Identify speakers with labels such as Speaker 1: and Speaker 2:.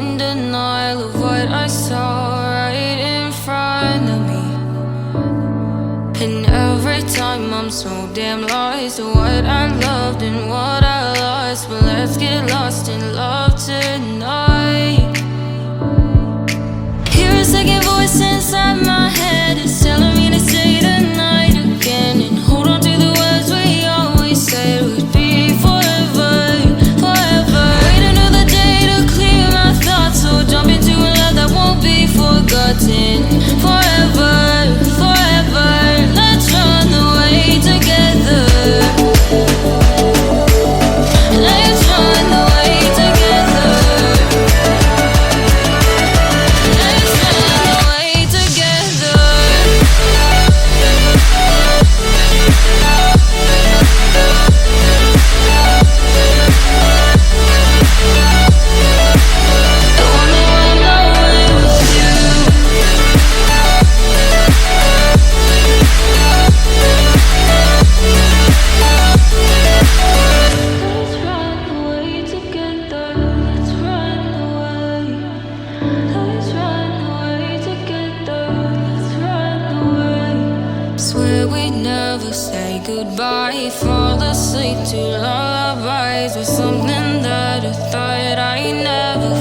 Speaker 1: in denial of what I saw right in front of me. And every time I'm so damn lost to what I loved and what I lost. But let's get lost in love tonight. Hear a second voice inside my head. It's telling me to say tonight again. And hold on to the words we always said would be forever, forever. Wait another day to clear my thoughts. So jump into a love that won't be forgotten. Forever, forever. Let's run away together. Let's run away together. Let's run away together. I wanna run away with you. Let's run away together. Let's run away. Let's run away together. Let's run away. Swear we'd never say goodbye. Fall asleep to lullabies with something that I thought I never